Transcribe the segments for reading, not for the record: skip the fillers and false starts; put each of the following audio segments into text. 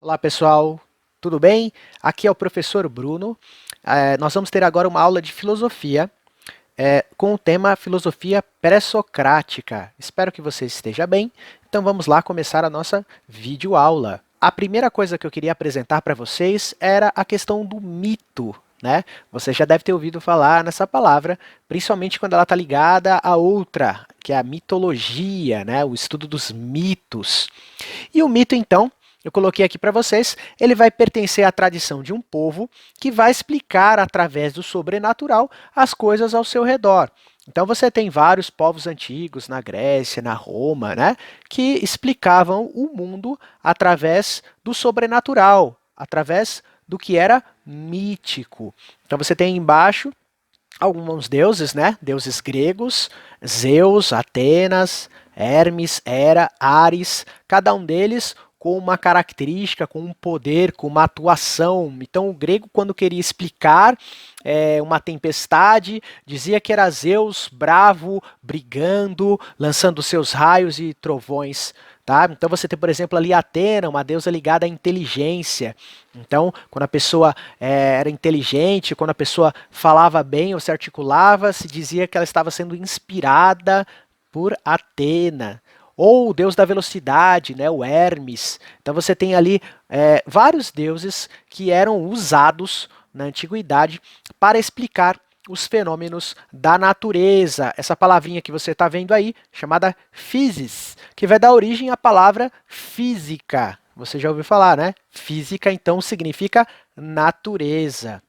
Olá pessoal, tudo bem? Aqui é o professor Bruno. Nós vamos ter agora uma aula de filosofia com o tema filosofia pré-socrática. Espero que você esteja bem. Então vamos lá começar a nossa videoaula. A primeira coisa que eu queria apresentar para vocês era a questão do mito, né? Você já deve ter ouvido falar nessa palavra, principalmente quando ela está ligada a outra, que é a mitologia, né? O estudo dos mitos. E o mito, então, eu coloquei aqui para vocês, ele vai pertencer à tradição de um povo que vai explicar através do sobrenatural as coisas ao seu redor. Então você tem vários povos antigos na Grécia, na Roma, né, que explicavam o mundo através do sobrenatural, através do que era mítico. Então você tem embaixo alguns deuses, né? Deuses gregos, Zeus, Atenas, Hermes, Hera, Ares, cada um deles com uma característica, com um poder, com uma atuação. Então, o grego, quando queria explicar uma tempestade, dizia que era Zeus bravo, brigando, lançando seus raios e trovões. Tá? Então, você tem, por exemplo, ali Atena, uma deusa ligada à inteligência. Então, quando a pessoa era inteligente, quando a pessoa falava bem ou se articulava, se dizia que ela estava sendo inspirada por Atena. Ou o deus da velocidade, né, o Hermes. Então você tem ali vários deuses que eram usados na antiguidade para explicar os fenômenos da natureza. Essa palavrinha que você está vendo aí, chamada physis, que vai dar origem à palavra física. Você já ouviu falar, né? Física, então, significa natureza.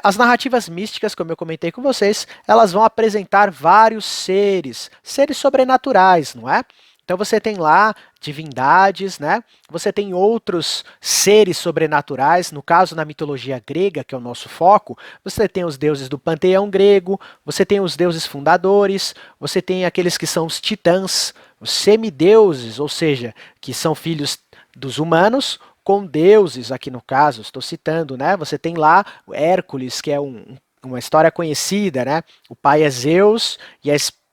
As narrativas místicas, como eu comentei com vocês, elas vão apresentar vários seres, seres sobrenaturais, não é? Então você tem lá divindades, né? Você tem outros seres sobrenaturais, no caso na mitologia grega, que é o nosso foco, você tem os deuses do panteão grego, você tem os deuses fundadores, você tem aqueles que são os titãs, os semideuses, ou seja, que são filhos dos humanos, com deuses, aqui no caso, estou citando, né? Você tem lá o Hércules, que é uma história conhecida, né? O pai é Zeus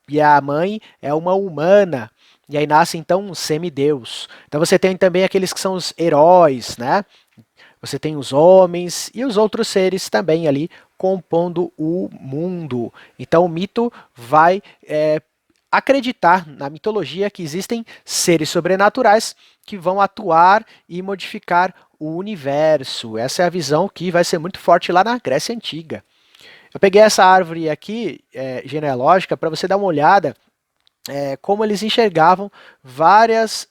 e a mãe é uma humana. E aí nasce então um semideus. Então você tem também aqueles que são os heróis, né? Você tem os homens e os outros seres também ali compondo o mundo. Então o mito vai acreditar na mitologia que existem seres sobrenaturais que vão atuar e modificar o universo. Essa é a visão que vai ser muito forte lá na Grécia Antiga. Eu peguei essa árvore aqui, genealógica, para você dar uma olhada como eles enxergavam vários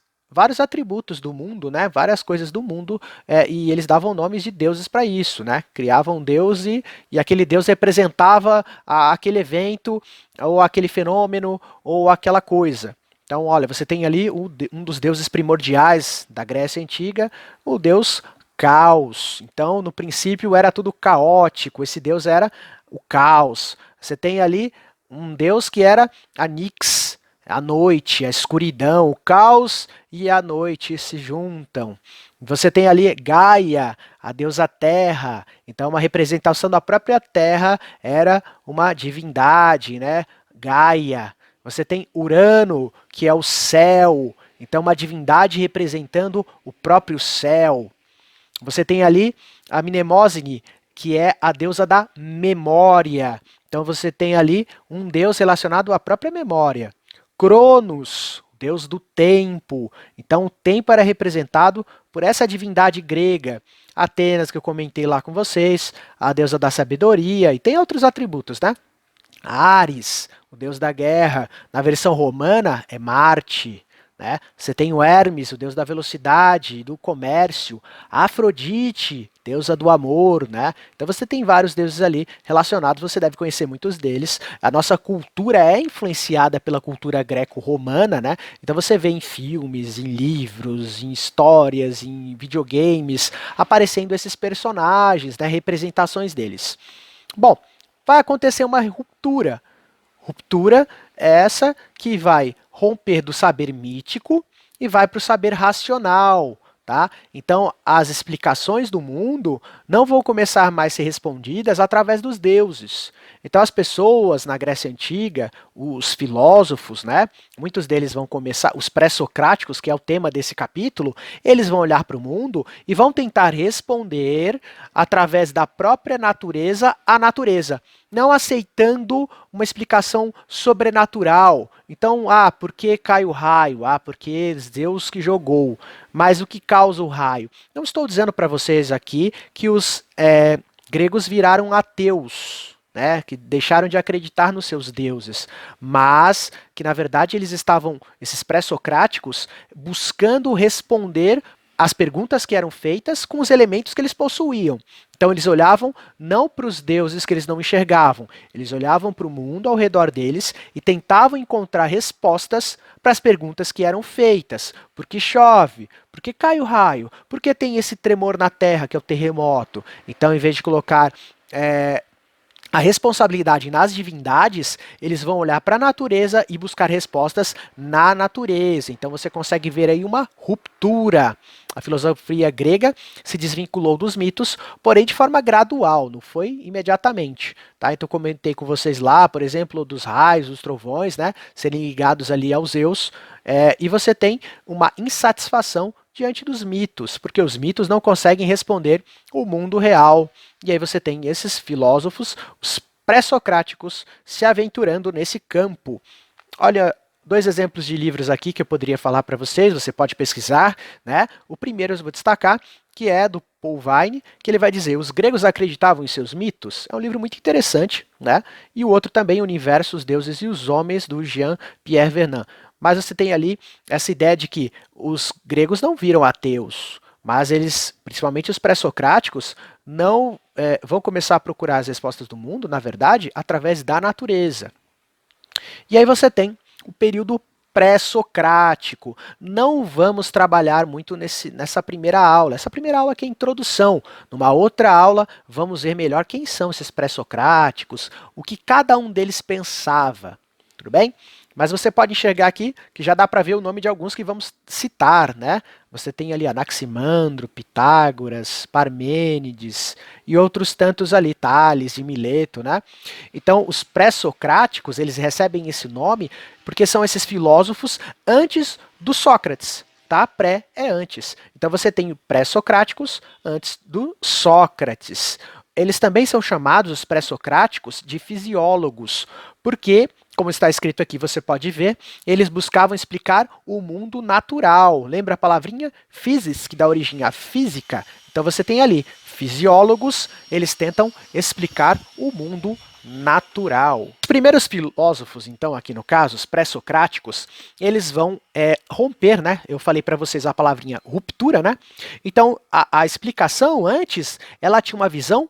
atributos do mundo, né? Várias coisas do mundo, e eles davam nomes de deuses para isso, né? Criavam um deus e aquele deus representava aquele evento, ou aquele fenômeno, ou aquela coisa. Então, olha, você tem ali um dos deuses primordiais da Grécia Antiga, o deus Caos. Então, no princípio era tudo caótico, esse deus era o caos. Você tem ali um deus que era Anix, a noite, a escuridão, o caos e a noite se juntam. Você tem ali Gaia, a deusa Terra. Então, uma representação da própria Terra era uma divindade, né? Gaia. Você tem Urano, que é o céu. Então, uma divindade representando o próprio céu. Você tem ali a Mnemosine, que é a deusa da memória. Então, você tem ali um deus relacionado à própria memória. Cronos, deus do tempo. Então, o tempo era representado por essa divindade grega. Atenas, que eu comentei lá com vocês, a deusa da sabedoria, e tem outros atributos, né? Ares, o deus da guerra. Na versão romana, é Marte. Né? Você tem o Hermes, o deus da velocidade, do comércio. Afrodite, deusa do amor. Né? Então você tem vários deuses ali relacionados, você deve conhecer muitos deles. A nossa cultura é influenciada pela cultura greco-romana. Né? Então você vê em filmes, em livros, em histórias, em videogames, aparecendo esses personagens, né? Representações deles. Bom, vai acontecer uma ruptura. Ruptura é essa que vai romper do saber mítico e vai para o saber racional. Tá? Então, as explicações do mundo não vão começar mais a ser respondidas através dos deuses. Então as pessoas na Grécia Antiga, os filósofos, né, muitos deles vão começar, os pré-socráticos, que é o tema desse capítulo, eles vão olhar para o mundo e vão tentar responder através da própria natureza à natureza, não aceitando uma explicação sobrenatural. Então, por que cai o raio? Porque Deus que jogou. Mas o que causa o raio? Não estou dizendo para vocês aqui que os gregos viraram ateus, né, que deixaram de acreditar nos seus deuses, mas que na verdade eles estavam, esses pré-socráticos, buscando responder às perguntas que eram feitas com os elementos que eles possuíam. Então eles olhavam não para os deuses que eles não enxergavam, eles olhavam para o mundo ao redor deles e tentavam encontrar respostas para as perguntas que eram feitas. Por que chove? Por que cai o raio? Por que tem esse tremor na terra, que é o terremoto? Então, em vez de colocar a responsabilidade nas divindades, eles vão olhar para a natureza e buscar respostas na natureza. Então você consegue ver aí uma ruptura. A filosofia grega se desvinculou dos mitos, porém de forma gradual, não foi imediatamente. Tá? Então comentei com vocês lá, por exemplo, dos raios, dos trovões, né, serem ligados ali aos Zeus, e você tem uma insatisfação diante dos mitos, porque os mitos não conseguem responder o mundo real. E aí você tem esses filósofos, os pré-socráticos, se aventurando nesse campo. Olha, dois exemplos de livros aqui que eu poderia falar para vocês, você pode pesquisar, né? O primeiro eu vou destacar, que é do Paul Vine, que ele vai dizer: os gregos acreditavam em seus mitos? É um livro muito interessante, né? E o outro também, Universo, os Deuses e os Homens, do Jean-Pierre Vernant. Mas você tem ali essa ideia de que os gregos não viram ateus, mas eles, principalmente os pré-socráticos, não vão começar a procurar as respostas do mundo, na verdade, através da natureza. E aí você tem o período pré-socrático. Não vamos trabalhar muito nessa primeira aula. Essa primeira aula aqui é a introdução. Numa outra aula, vamos ver melhor quem são esses pré-socráticos, o que cada um deles pensava. Tudo bem? Mas você pode enxergar aqui que já dá para ver o nome de alguns que vamos citar, né? Você tem ali Anaximandro, Pitágoras, Parmênides e outros tantos ali, Tales de Mileto, né? Então, os pré-socráticos, eles recebem esse nome porque são esses filósofos antes do Sócrates, tá? Pré é antes. Então você tem pré-socráticos antes do Sócrates. Eles também são chamados, os pré-socráticos, de fisiólogos, porque, como está escrito aqui, você pode ver, eles buscavam explicar o mundo natural. Lembra a palavrinha physis, que dá origem à física? Então você tem ali fisiólogos, eles tentam explicar o mundo natural. Os primeiros filósofos, então, aqui no caso, os pré-socráticos, eles vão romper, né? Eu falei para vocês a palavrinha ruptura, né? Então, a explicação antes, ela tinha uma visão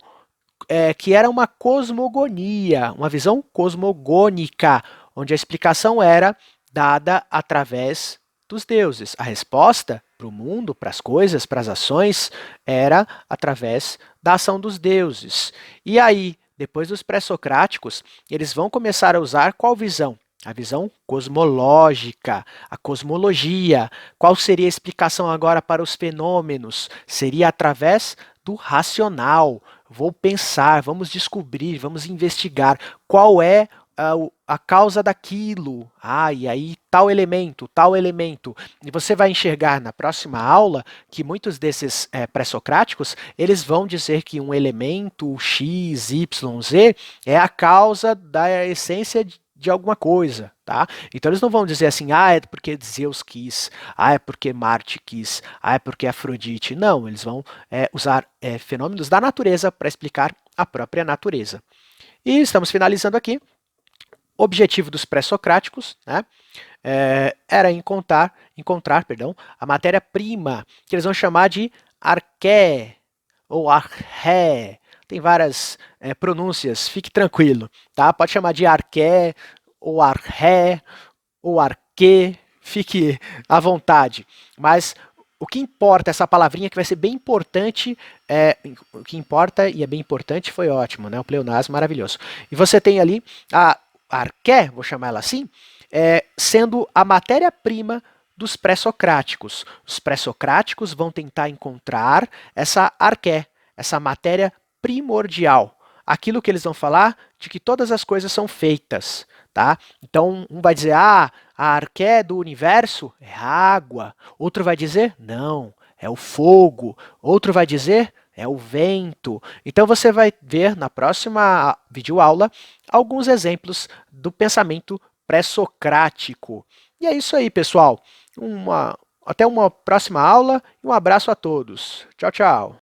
que era uma cosmogonia, uma visão cosmogônica, onde a explicação era dada através dos deuses. A resposta para o mundo, para as coisas, para as ações, era através da ação dos deuses. E aí, depois dos pré-socráticos, eles vão começar a usar qual visão? A visão cosmológica, a cosmologia. Qual seria a explicação agora para os fenômenos? Seria através do racional. Vou pensar, vamos descobrir, vamos investigar qual é a causa daquilo. E aí tal elemento, tal elemento. E você vai enxergar na próxima aula que muitos desses pré-socráticos, eles vão dizer que um elemento X, Y, Z é a causa da essência de alguma coisa, tá? Então eles não vão dizer assim, é porque Zeus quis, é porque Marte quis, é porque Afrodite. Não, eles vão usar fenômenos da natureza para explicar a própria natureza. E estamos finalizando aqui. O objetivo dos pré-socráticos, né, era encontrar a matéria-prima, que eles vão chamar de arché ou arché. Tem várias pronúncias, fique tranquilo, tá? Pode chamar de arché, ou arché, ou arquê, fique à vontade. Mas o que importa, essa palavrinha que vai ser bem importante, o que importa e é bem importante foi ótimo, né? O pleonasmo maravilhoso. E você tem ali a arché, vou chamar ela assim, sendo a matéria-prima dos pré-socráticos. Os pré-socráticos vão tentar encontrar essa arché, essa matéria primordial. aquilo que eles vão falar de que todas as coisas são feitas, tá? Então, um vai dizer, ah, a arqué do universo é a água. Outro vai dizer, não, é o fogo. Outro vai dizer, é o vento. Então, você vai ver na próxima videoaula alguns exemplos do pensamento pré-socrático. E é isso aí, pessoal. Até uma próxima aula e um abraço a todos. Tchau, tchau.